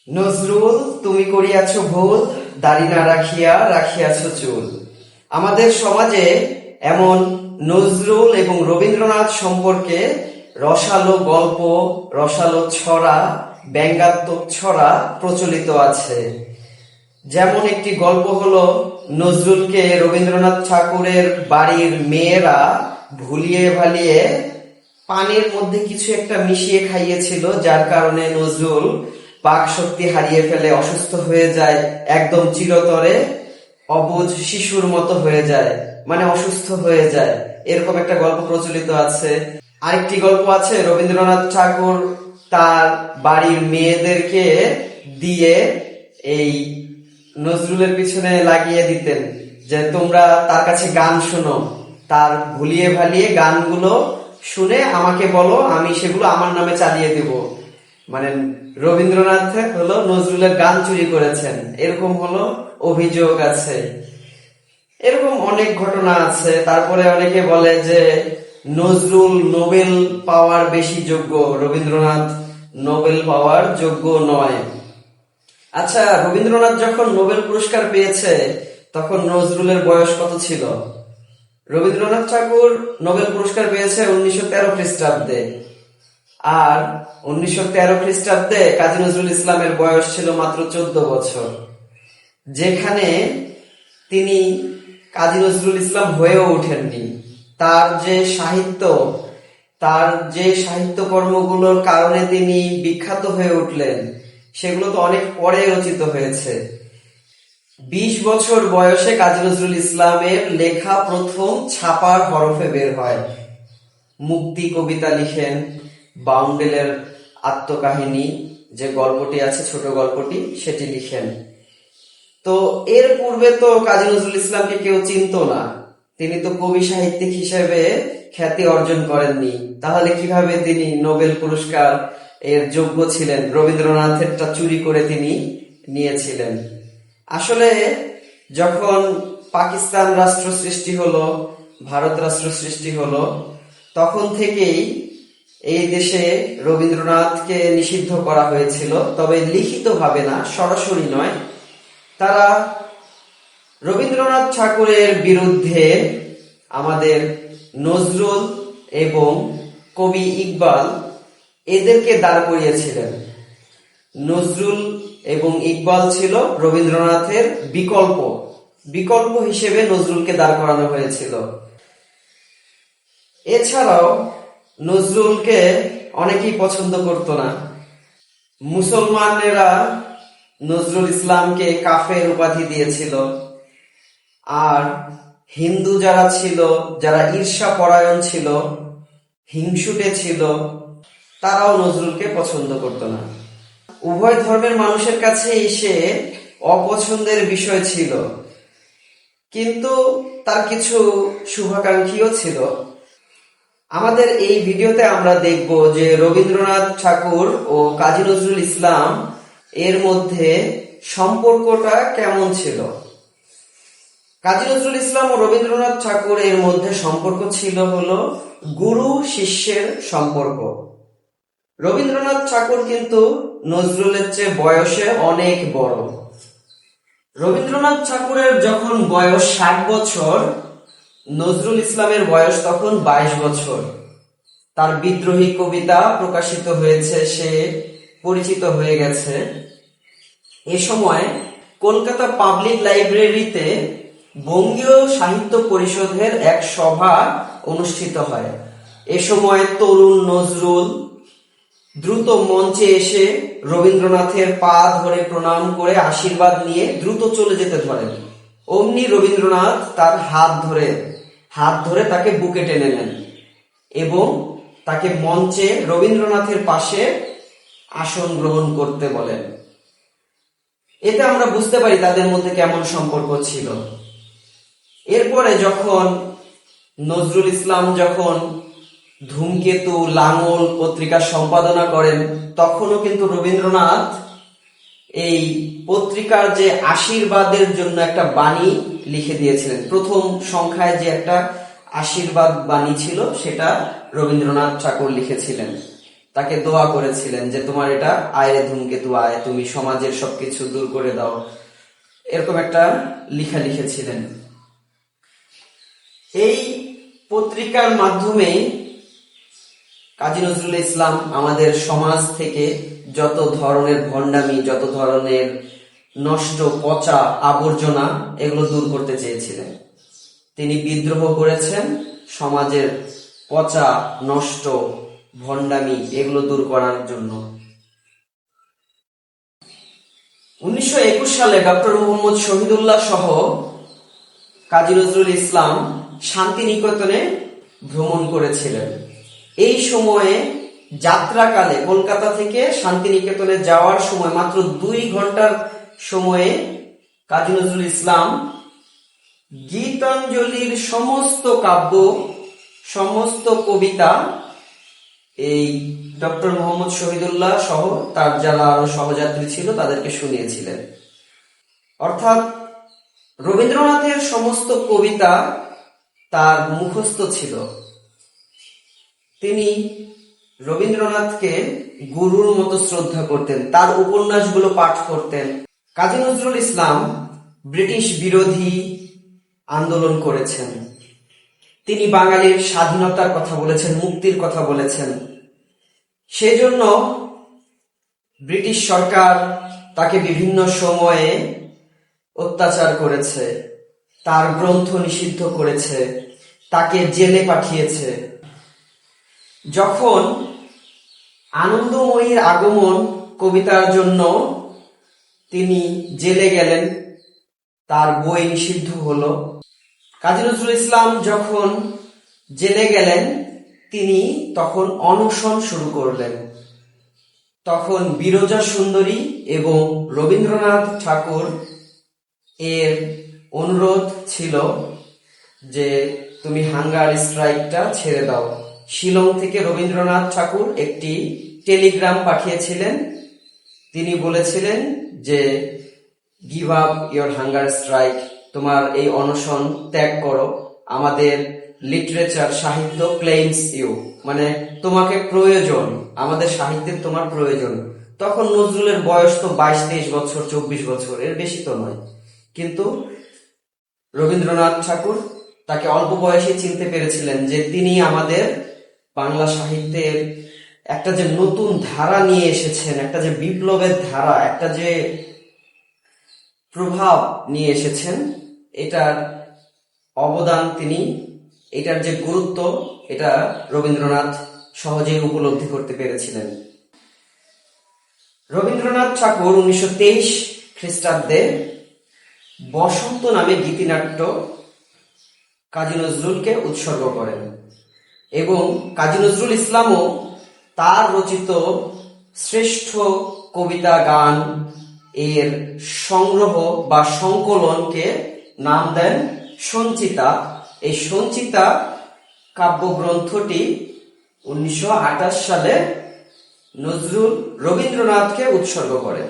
নজরুল, তুমি করিয়াছ ভুল, দাড়ি না রাখিয়া রাখিয়াছ চুল। আমাদের সমাজে এমন নজরুল এবং রবীন্দ্রনাথ সম্পর্কে রসালো গল্প, রসালো ছড়া, ব্যঙ্গাত্মক ছড়া প্রচলিত আছে। যেমন একটি গল্প হলো, নজরুলকে রবীন্দ্রনাথ ঠাকুরের বাড়ির মেয়েরা ভুলিয়ে ভালিয়ে পানির মধ্যে কিছু একটা মিশিয়ে খাইয়েছিল, যার কারণে নজরুল বাক শক্তি হারিয়ে ফেলে, অসুস্থ হয়ে যায়, একদম চিরতরে অবুঝ শিশুর মতো হয়ে যায়, মানে অসুস্থ হয়ে যায়। এরকম একটা গল্প প্রচলিত আছে। আরেকটি গল্প আছে, রবীন্দ্রনাথ ঠাকুর তার বাড়ির মেয়েদেরকে দিয়ে এই নজরুলের পিছনে লাগিয়ে দিতেন যে তোমরা তার কাছে গান শোনো, তার ভুলিয়ে ভালিয়ে গানগুলো শুনে আমাকে বলো, আমি সেগুলো আমার নামে চালিয়ে দেব। মানে রবীন্দ্রনাথ হলো নজরুলের গান চুরি করেছেন, এরকম হলো অভিযোগ আছে। এরকম অনেক ঘটনা আছে। তারপরে অনেকে বলে যে নজরুল নোবেল পাওয়ার বেশি যোগ্য, রবীন্দ্রনাথ নোবেল পাওয়ার যোগ্য নয়। আচ্ছা, রবীন্দ্রনাথ যখন নোবেল পুরস্কার পেয়েছে তখন নজরুলের বয়স কত ছিল? রবীন্দ্রনাথ ঠাকুর নোবেল পুরস্কার পেয়েছে 1913 খ্রিস্টাব্দে, আর 1913 খ্রিস্টাব্দে কাজী নজরুল ইসলামের বয়স ছিল মাত্র 14 বছর। যেখানে তিনি কাজী নজরুল ইসলাম হয়েও ওঠেননি। তার যে সাহিত্য কর্মগুলোর কারণে তিনি বিখ্যাত হয়ে উঠলেন, সেগুলো তো অনেক পরে রচিত হয়েছে। 20 বছর বয়সে কাজী নজরুল ইসলামের লেখা প্রথম ছাপার হরফে বের হয়। মুক্তি কবিতা লিখেন, বাউন্ডেলের আত্মকাহিনী যে গল্পটি আছে, ছোট গল্পটি, সেটি লিখেন। তো এর পূর্বে তো কাজী নজরুল ইসলামকে কেউ চিনতো না, তিনি তো কবি সাহিত্যিক হিসেবে খ্যাতি অর্জন করেননি। তাহলে কিভাবে তিনি নোবেল পুরস্কার এর যোগ্য ছিলেন? রবীন্দ্রনাথেরটা চুরি করে তিনি নিয়েছিলেন। আসলে যখন পাকিস্তান রাষ্ট্র সৃষ্টি হলো, ভারত রাষ্ট্র সৃষ্টি হলো, তখন থেকেই এই দেশে রবীন্দ্রনাথকে নিষিদ্ধ করা হয়েছিল, তবে লিখিতভাবে না, সরাসরি নয়। তারা রবীন্দ্রনাথ ঠাকুরের বিরুদ্ধে আমাদের নজরুল এবং কবি ইকবাল এদেরকে দাঁড় করিয়েছিলেন। নজরুল এবং ইকবাল ছিল রবীন্দ্রনাথের বিকল্প হিসেবে নজরুলকে দাঁড় করানো হয়েছিল। এছাড়াও নজরুলকে অনেকেই পছন্দ করত না। মুসলমানেরা নজরুল ইসলামকে কাফের উপাধি দিয়েছিল, আর হিন্দু যারা ছিল, যারা ঈর্ষা পরায়ণ ছিল, হিংসুটে ছিল, তারাও নজরুলকে পছন্দ করত না। উভয় ধর্মের মানুষের কাছে সে অপছন্দের বিষয় ছিল, কিন্তু তার কিছু শুভাকাঙ্ক্ষীও ছিল। আমাদের এই ভিডিওতে আমরা দেখব যে রবীন্দ্রনাথ ঠাকুর ও কাজী নজরুল ইসলাম এর মধ্যে সম্পর্কটা কেমন ছিল। কাজী নজরুল ইসলাম ও রবীন্দ্রনাথ ঠাকুর এর মধ্যে সম্পর্ক ছিল হলো গুরু শিষ্যের সম্পর্ক। রবীন্দ্রনাথ ঠাকুর কিন্তু নজরুলের চেয়ে বয়সে অনেক বড়। রবীন্দ্রনাথ ঠাকুরের যখন বয়স 60 বছর, নজরুল ইসলামের বয়স তখন 22 বছর। তার বিদ্রোহী কবিতা প্রকাশিত হয়েছে, সে পরিচিত হয়ে গেছে। এ সময় কলকাতা পাবলিক লাইব্রেরিতে বঙ্গীয় সাহিত্য পরিষদের এক সভা অনুষ্ঠিত হয়। এ সময় তরুণ নজরুল দ্রুত মঞ্চে এসে রবীন্দ্রনাথের পা ধরে প্রণাম করে আশীর্বাদ নিয়ে দ্রুত চলে যেতে ধরেন। অমনি রবীন্দ্রনাথ তার হাত ধরে তাকে বুকে টেনে নেন এবং তাকে মঞ্চে রবীন্দ্রনাথের পাশে আসন গ্রহণ করতে বলেন। এতে আমরা বুঝতে পারি তাদের মধ্যে কেমন সম্পর্ক ছিল। এরপরে যখন নজরুল ইসলাম যখন ধূমকেতু, লাঙল পত্রিকা সম্পাদনা করেন, তখনও কিন্তু রবীন্দ্রনাথ এই পত্রিকার যে আশীর্বাদের জন্য একটা বাণী লিখে দিয়েছিলেন। প্রথম সংখ্যায় যে একটা আশীর্বাদ বাণী ছিল, সেটা রবীন্দ্রনাথ ঠাকুর লিখেছিলেন। তাকে দোয়া করেছিলেন যে তোমার এটা আয় ধূমকেতু আয়, তুমি সমাজের সবকিছু দূর করে দাও, এরকম একটা লিখা লিখেছিলেন। এই পত্রিকার মাধ্যমে কাজী নজরুল ইসলাম আমাদের সমাজ থেকে যত ধরনের ভণ্ডামি, যত ধরনের নষ্ট পচা আবর্জনা, এগুলো দূর করতে চেয়েছিলেন। তিনি বিদ্রোহ করেছেন সমাজের পচা নষ্ট ভণ্ডামি এগুলো দূর করার জন্য। 1921 সালে ডক্টর মোহাম্মদ শহীদুল্লাহ সহ কাজী নজরুল ইসলাম শান্তিনিকেতনে ভ্রমণ করেছিলেন। এই সময়ে যাত্রাকালে কলকাতা থেকে শান্তিনিকেতনে যাওয়ার সময় মাত্র 2 ঘন্টার সময়ে কাজী নজরুল ইসলাম গীতাঞ্জলির সমস্ত কাব্য, সমস্ত কবিতা এই ডক্টর মোহাম্মদ শহীদুল্লাহ সহ তার যারা আরো সহযাত্রী ছিল তাদেরকে শুনিয়েছিলেন। অর্থাৎ রবীন্দ্রনাথের সমস্ত কবিতা তার মুখস্থ ছিল। তিনি রবীন্দ্রনাথকে গুরুর মতো শ্রদ্ধা করতেন, তার উপন্যাসগুলো পাঠ করতেন। কাজী নজরুল ইসলাম ব্রিটিশ বিরোধী আন্দোলন করেছেন। তিনি বাঙালির স্বাধীনতার কথা বলেছেন, মুক্তির কথা বলেছেন। সেজন্য ব্রিটিশ সরকার তাকে বিভিন্ন সময়ে অত্যাচার করেছে, তার গ্রন্থ নিষিদ্ধ করেছে, তাকে জেলে পাঠিয়েছে। যখন আনন্দময়ীর আগমন কবিতার জন্য তিনি জেলে গেলেন, তার বই নিষিদ্ধ হলো। কাজী নজরুল ইসলাম যখন জেলে গেলেন তিনি তখন অনশন শুরু করলেন। তখন বিরজা সুন্দরী এবং রবীন্দ্রনাথ ঠাকুর এর অনুরোধ ছিল যে তুমি হাঙ্গার স্ট্রাইকটা ছেড়ে দাও। শিলং থেকে রবীন্দ্রনাথ ঠাকুর একটি টেলিগ্রাম পাঠিয়েছিলেন। তিনি বলেছিলেন যে give up your hunger strike, তোমার এই অনশন ত্যাগ করো, আমাদের লিটারেচার সাহিত্য ক্লেইমস ইউ, মানে তোমাকে প্রয়োজন, আমাদের সাহিত্যের তোমার প্রয়োজন। তখন নজরুলের বয়স তো 22-23 বছর, 24 বছর, এর বেশি তো নয়। কিন্তু রবীন্দ্রনাথ ঠাকুর তাকে অল্প বয়সে চিনতে পেরেছিলেন যে তিনি আমাদের বাংলা সাহিত্যের একটা যে নতুন ধারা নিয়ে এসেছেন, একটা যে বিপ্লবের ধারা, একটা যে প্রভাব নিয়ে এসেছেন, এটার অবদান তিনি, এটার যে গুরুত্ব, এটা রবীন্দ্রনাথ সহজেই উপলব্ধি করতে পেরেছিলেন। রবীন্দ্রনাথ ঠাকুর 1923 খ্রিস্টাব্দে বসন্ত নামে গীতিনাট্য কাজী নজরুলকে উৎসর্গ করেন এবং কাজী নজরুল ইসলামও তার রচিত শ্রেষ্ঠ কবিতা গান এর সংগ্রহ বা সংকলনকে নাম দেন সঞ্চিতা। এই সঞ্চিতা কাব্যগ্রন্থটি 1928 সালে নজরুল রবীন্দ্রনাথকে উৎসর্গ করেন।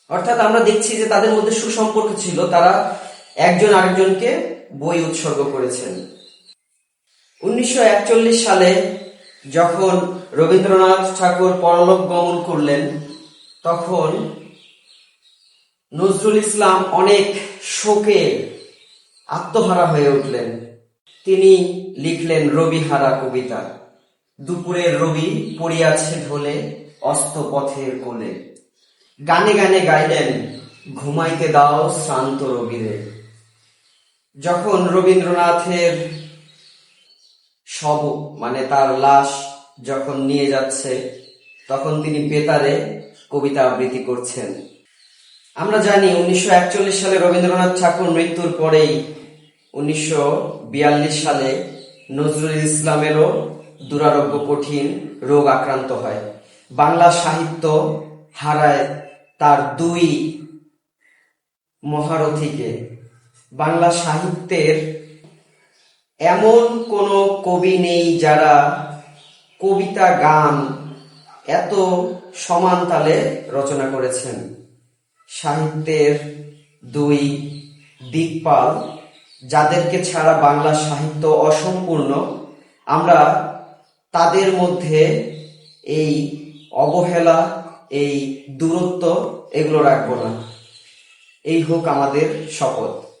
অর্থাৎ আমরা দেখছি যে তাদের মধ্যে সুসম্পর্ক ছিল, তারা একজন আরেকজনকে বই উৎসর্গ করেছেন। 1941 সালে যখন রবীন্দ্রনাথ ঠাকুর পরলোক গমন করলেন তখন নজরুল ইসলাম অনেক শোকে আত্মহারা হয়ে উঠলেন। তিনি লিখলেন রবিহারা কবিতা। দুপুরের রবি পড়িয়াছে ঢোলে, অস্ত পথের কোলে, গানে গানে গাইলেন ঘুমাইতে দাও শ্রান্ত রবিরে। যখন রবীন্দ্রনাথের শব, মানে তার লাশ যখন নিয়ে যাচ্ছে, তখন তিনি বেতারে কবিতা আবৃত্তি করছেন। আমরা জানি 1941 সালে রবীন্দ্রনাথ ঠাকুর মৃত্যুর পরেই 1942 সালে নজরুল ইসলামেরও দুরারোগ্য কঠিন রোগ আক্রান্ত হয়। বাংলা সাহিত্য হারায় তার 2 মহারথীকে। বাংলা সাহিত্যের এমন কোন কবি নেই যারা কবিতা গান এত সমান তালে রচনা করেছেন। সাহিত্যের 2 দিকপাল যাদেরকে ছাড়া বাংলা সাহিত্য অসম্পূর্ণ, আমরা তাদের মধ্যে এই অবহেলা, এই দূরত্ব এগুলো রাখবো না। এই হোক আমাদের শপথ।